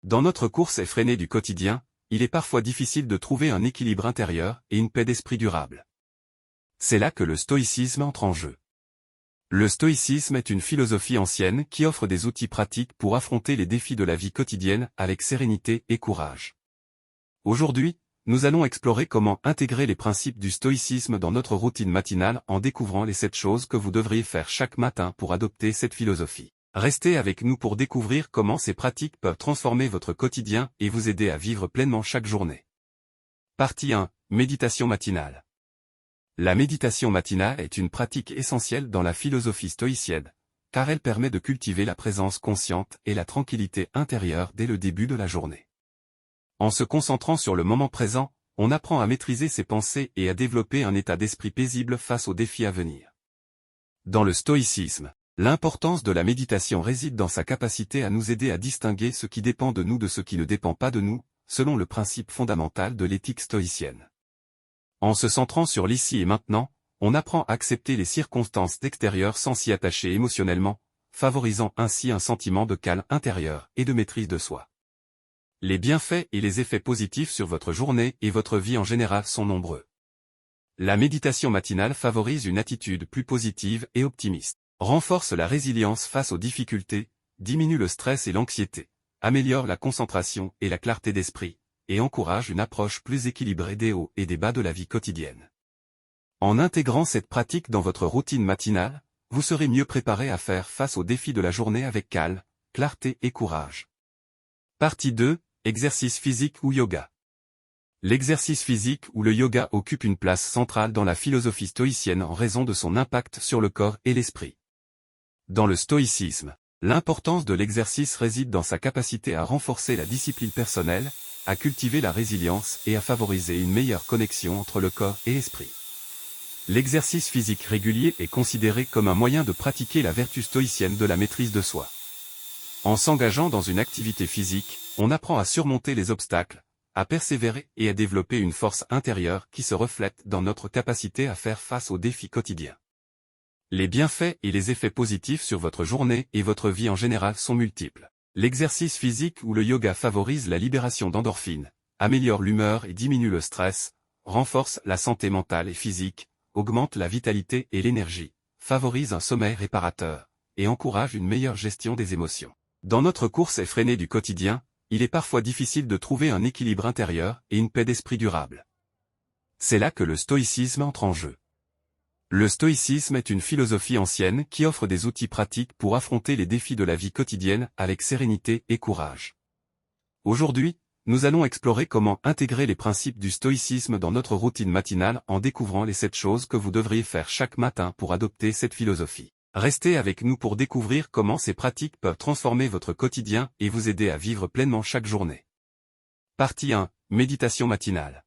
Dans notre course effrénée du quotidien, il est parfois difficile de trouver un équilibre intérieur et une paix d'esprit durable. C'est là que le stoïcisme entre en jeu. Le stoïcisme est une philosophie ancienne qui offre des outils pratiques pour affronter les défis de la vie quotidienne avec sérénité et courage. Aujourd'hui, nous allons explorer comment intégrer les principes du stoïcisme dans notre routine matinale en découvrant les 7 choses que vous devriez faire chaque matin pour adopter cette philosophie. Restez avec nous pour découvrir comment ces pratiques peuvent transformer votre quotidien et vous aider à vivre pleinement chaque journée. Partie 1. Méditation matinale. La méditation matinale est une pratique essentielle dans la philosophie stoïcienne, car elle permet de cultiver la présence consciente et la tranquillité intérieure dès le début de la journée. En se concentrant sur le moment présent, on apprend à maîtriser ses pensées et à développer un état d'esprit paisible face aux défis à venir. Dans le stoïcisme, l'importance de la méditation réside dans sa capacité à nous aider à distinguer ce qui dépend de nous de ce qui ne dépend pas de nous, selon le principe fondamental de l'éthique stoïcienne. En se centrant sur l'ici et maintenant, on apprend à accepter les circonstances extérieures sans s'y attacher émotionnellement, favorisant ainsi un sentiment de calme intérieur et de maîtrise de soi. Les bienfaits et les effets positifs sur votre journée et votre vie en général sont nombreux. La méditation matinale favorise une attitude plus positive et optimiste, renforce la résilience face aux difficultés, diminue le stress et l'anxiété, améliore la concentration et la clarté d'esprit, et encourage une approche plus équilibrée des hauts et des bas de la vie quotidienne. En intégrant cette pratique dans votre routine matinale, vous serez mieux préparé à faire face aux défis de la journée avec calme, clarté et courage. Partie 2. Exercice physique ou yoga. L'exercice physique ou le yoga occupe une place centrale dans la philosophie stoïcienne en raison de son impact sur le corps et l'esprit. Dans le stoïcisme, l'importance de l'exercice réside dans sa capacité à renforcer la discipline personnelle, à cultiver la résilience et à favoriser une meilleure connexion entre le corps et l'esprit. L'exercice physique régulier est considéré comme un moyen de pratiquer la vertu stoïcienne de la maîtrise de soi. En s'engageant dans une activité physique, on apprend à surmonter les obstacles, à persévérer et à développer une force intérieure qui se reflète dans notre capacité à faire face aux défis quotidiens. Les bienfaits et les effets positifs sur votre journée et votre vie en général sont multiples. L'exercice physique ou le yoga favorise la libération d'endorphines, améliore l'humeur et diminue le stress, renforce la santé mentale et physique, augmente la vitalité et l'énergie, favorise un sommeil réparateur, et encourage une meilleure gestion des émotions. Dans notre course effrénée du quotidien, il est parfois difficile de trouver un équilibre intérieur et une paix d'esprit durable. C'est là que le stoïcisme entre en jeu. Le stoïcisme est une philosophie ancienne qui offre des outils pratiques pour affronter les défis de la vie quotidienne avec sérénité et courage. Aujourd'hui, nous allons explorer comment intégrer les principes du stoïcisme dans notre routine matinale en découvrant les 7 choses que vous devriez faire chaque matin pour adopter cette philosophie. Restez avec nous pour découvrir comment ces pratiques peuvent transformer votre quotidien et vous aider à vivre pleinement chaque journée. Partie 1. Méditation matinale.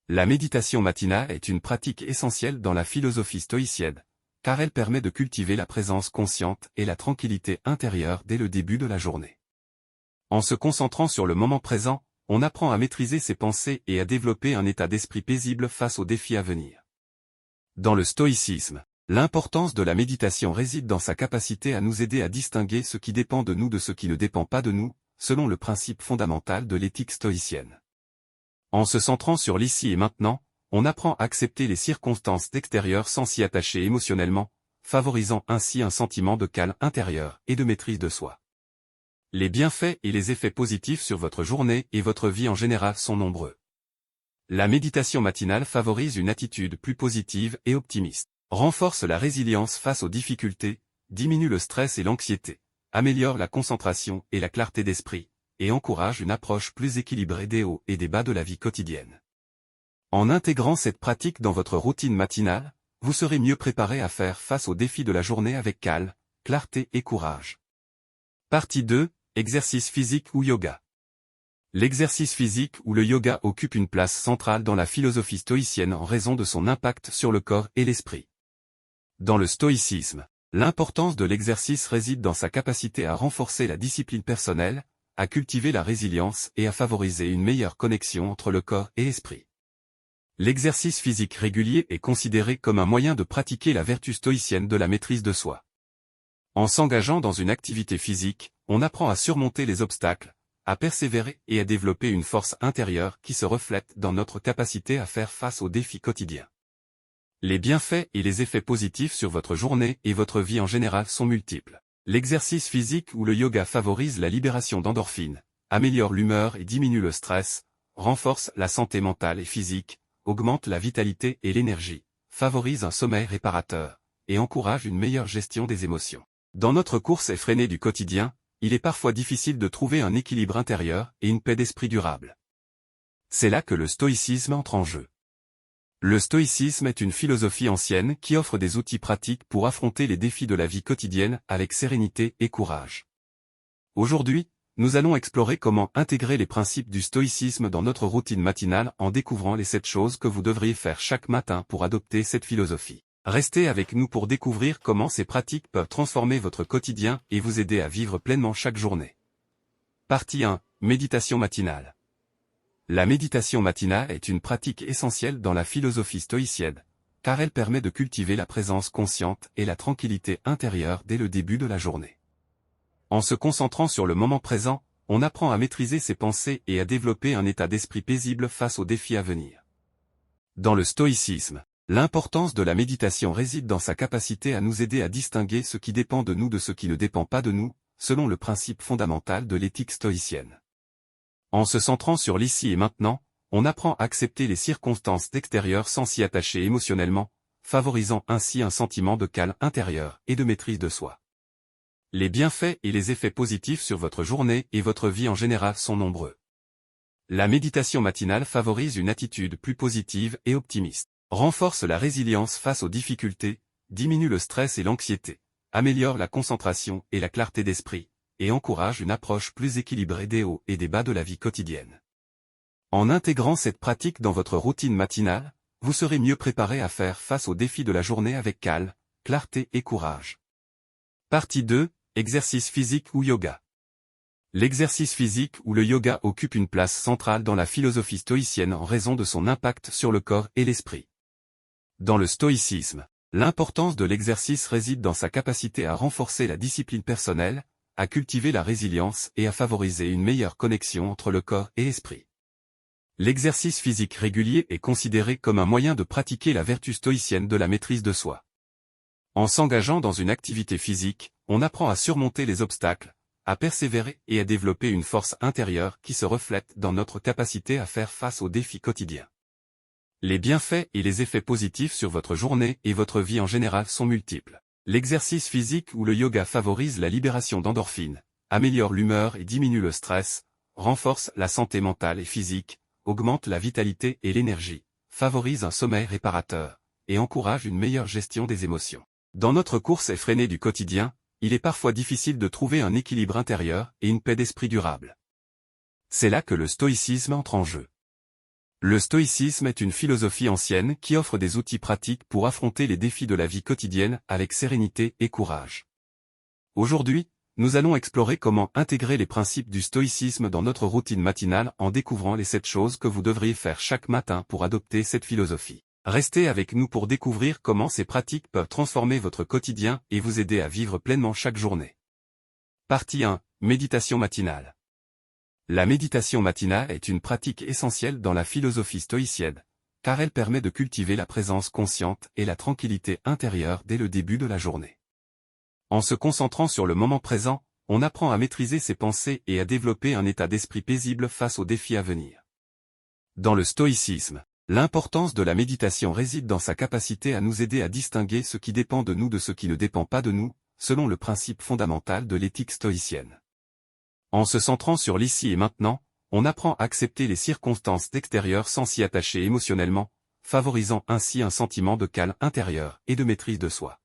La méditation matinale est une pratique essentielle dans la philosophie stoïcienne, car elle permet de cultiver la présence consciente et la tranquillité intérieure dès le début de la journée. En se concentrant sur le moment présent, on apprend à maîtriser ses pensées et à développer un état d'esprit paisible face aux défis à venir. Dans le stoïcisme, l'importance de la méditation réside dans sa capacité à nous aider à distinguer ce qui dépend de nous de ce qui ne dépend pas de nous, selon le principe fondamental de l'éthique stoïcienne. En se centrant sur l'ici et maintenant, on apprend à accepter les circonstances extérieures sans s'y attacher émotionnellement, favorisant ainsi un sentiment de calme intérieur et de maîtrise de soi. Les bienfaits et les effets positifs sur votre journée et votre vie en général sont nombreux. La méditation matinale favorise une attitude plus positive et optimiste, renforce la résilience face aux difficultés, diminue le stress et l'anxiété, améliore la concentration et la clarté d'esprit, et encourage une approche plus équilibrée des hauts et des bas de la vie quotidienne. En intégrant cette pratique dans votre routine matinale, vous serez mieux préparé à faire face aux défis de la journée avec calme, clarté et courage. Partie 2. Exercice physique ou yoga. L'exercice physique ou le yoga occupe une place centrale dans la philosophie stoïcienne en raison de son impact sur le corps et l'esprit. Dans le stoïcisme, l'importance de l'exercice réside dans sa capacité à renforcer la discipline personnelle, à cultiver la résilience et à favoriser une meilleure connexion entre le corps et l'esprit. L'exercice physique régulier est considéré comme un moyen de pratiquer la vertu stoïcienne de la maîtrise de soi. En s'engageant dans une activité physique, on apprend à surmonter les obstacles, à persévérer et à développer une force intérieure qui se reflète dans notre capacité à faire face aux défis quotidiens. Les bienfaits et les effets positifs sur votre journée et votre vie en général sont multiples. L'exercice physique ou le yoga favorise la libération d'endorphines, améliore l'humeur et diminue le stress, renforce la santé mentale et physique, augmente la vitalité et l'énergie, favorise un sommeil réparateur, et encourage une meilleure gestion des émotions. Dans notre course effrénée du quotidien, il est parfois difficile de trouver un équilibre intérieur et une paix d'esprit durable. C'est là que le stoïcisme entre en jeu. Le stoïcisme est une philosophie ancienne qui offre des outils pratiques pour affronter les défis de la vie quotidienne avec sérénité et courage. Aujourd'hui, nous allons explorer comment intégrer les principes du stoïcisme dans notre routine matinale en découvrant les 7 choses que vous devriez faire chaque matin pour adopter cette philosophie. Restez avec nous pour découvrir comment ces pratiques peuvent transformer votre quotidien et vous aider à vivre pleinement chaque journée. Partie 1. Méditation matinale. La méditation matinale est une pratique essentielle dans la philosophie stoïcienne, car elle permet de cultiver la présence consciente et la tranquillité intérieure dès le début de la journée. En se concentrant sur le moment présent, on apprend à maîtriser ses pensées et à développer un état d'esprit paisible face aux défis à venir. Dans le stoïcisme, l'importance de la méditation réside dans sa capacité à nous aider à distinguer ce qui dépend de nous de ce qui ne dépend pas de nous, selon le principe fondamental de l'éthique stoïcienne. En se centrant sur l'ici et maintenant, on apprend à accepter les circonstances extérieures sans s'y attacher émotionnellement, favorisant ainsi un sentiment de calme intérieur et de maîtrise de soi. Les bienfaits et les effets positifs sur votre journée et votre vie en général sont nombreux. La méditation matinale favorise une attitude plus positive et optimiste, renforce la résilience face aux difficultés, diminue le stress et l'anxiété, améliore la concentration et la clarté d'esprit, et encourage une approche plus équilibrée des hauts et des bas de la vie quotidienne. En intégrant cette pratique dans votre routine matinale, vous serez mieux préparé à faire face aux défis de la journée avec calme, clarté et courage. Partie 2. Exercice physique ou yoga. L'exercice physique ou le yoga occupe une place centrale dans la philosophie stoïcienne en raison de son impact sur le corps et l'esprit. Dans le stoïcisme, l'importance de l'exercice réside dans sa capacité à renforcer la discipline personnelle, à cultiver la résilience et à favoriser une meilleure connexion entre le corps et l'esprit. L'exercice physique régulier est considéré comme un moyen de pratiquer la vertu stoïcienne de la maîtrise de soi. En s'engageant dans une activité physique, on apprend à surmonter les obstacles, à persévérer et à développer une force intérieure qui se reflète dans notre capacité à faire face aux défis quotidiens. Les bienfaits et les effets positifs sur votre journée et votre vie en général sont multiples. L'exercice physique ou le yoga favorise la libération d'endorphines, améliore l'humeur et diminue le stress, renforce la santé mentale et physique, augmente la vitalité et l'énergie, favorise un sommeil réparateur, et encourage une meilleure gestion des émotions. Dans notre course effrénée du quotidien, il est parfois difficile de trouver un équilibre intérieur et une paix d'esprit durable. C'est là que le stoïcisme entre en jeu. Le stoïcisme est une philosophie ancienne qui offre des outils pratiques pour affronter les défis de la vie quotidienne avec sérénité et courage. Aujourd'hui, nous allons explorer comment intégrer les principes du stoïcisme dans notre routine matinale en découvrant les 7 choses que vous devriez faire chaque matin pour adopter cette philosophie. Restez avec nous pour découvrir comment ces pratiques peuvent transformer votre quotidien et vous aider à vivre pleinement chaque journée. Partie 1. Méditation matinale. La méditation matinale est une pratique essentielle dans la philosophie stoïcienne, car elle permet de cultiver la présence consciente et la tranquillité intérieure dès le début de la journée. En se concentrant sur le moment présent, on apprend à maîtriser ses pensées et à développer un état d'esprit paisible face aux défis à venir. Dans le stoïcisme, l'importance de la méditation réside dans sa capacité à nous aider à distinguer ce qui dépend de nous de ce qui ne dépend pas de nous, selon le principe fondamental de l'éthique stoïcienne. En se centrant sur l'ici et maintenant, on apprend à accepter les circonstances extérieures sans s'y attacher émotionnellement, favorisant ainsi un sentiment de calme intérieur et de maîtrise de soi.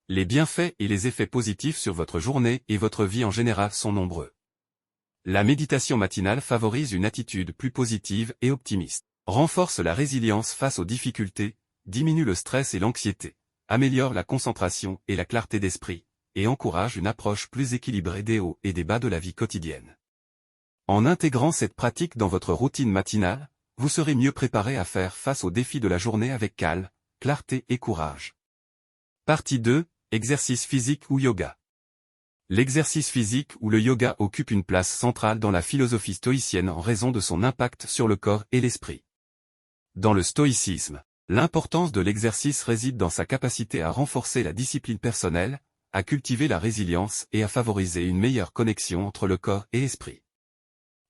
Les bienfaits et les effets positifs sur votre journée et votre vie en général sont nombreux. La méditation matinale favorise une attitude plus positive et optimiste, renforce la résilience face aux difficultés, diminue le stress et l'anxiété, améliore la concentration et la clarté d'esprit, et encourage une approche plus équilibrée des hauts et des bas de la vie quotidienne. En intégrant cette pratique dans votre routine matinale, vous serez mieux préparé à faire face aux défis de la journée avec calme, clarté et courage. Partie 2. Exercice physique ou yoga. L'exercice physique ou le yoga occupe une place centrale dans la philosophie stoïcienne en raison de son impact sur le corps et l'esprit. Dans le stoïcisme, l'importance de l'exercice réside dans sa capacité à renforcer la discipline personnelle, à cultiver la résilience et à favoriser une meilleure connexion entre le corps et l'esprit.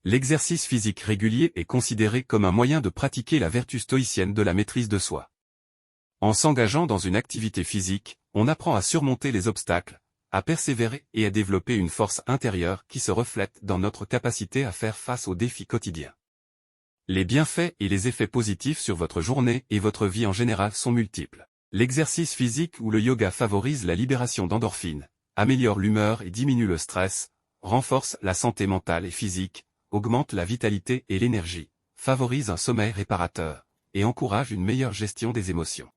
L'exercice physique régulier est considéré comme un moyen de pratiquer la vertu stoïcienne de la maîtrise de soi. En s'engageant dans une activité physique, on apprend à surmonter les obstacles, à persévérer et à développer une force intérieure qui se reflète dans notre capacité à faire face aux défis quotidiens. Les bienfaits et les effets positifs sur votre journée et votre vie en général sont multiples. L'exercice physique ou le yoga favorise la libération d'endorphines, améliore l'humeur et diminue le stress, renforce la santé mentale et physique, augmente la vitalité et l'énergie, favorise un sommeil réparateur, et encourage une meilleure gestion des émotions.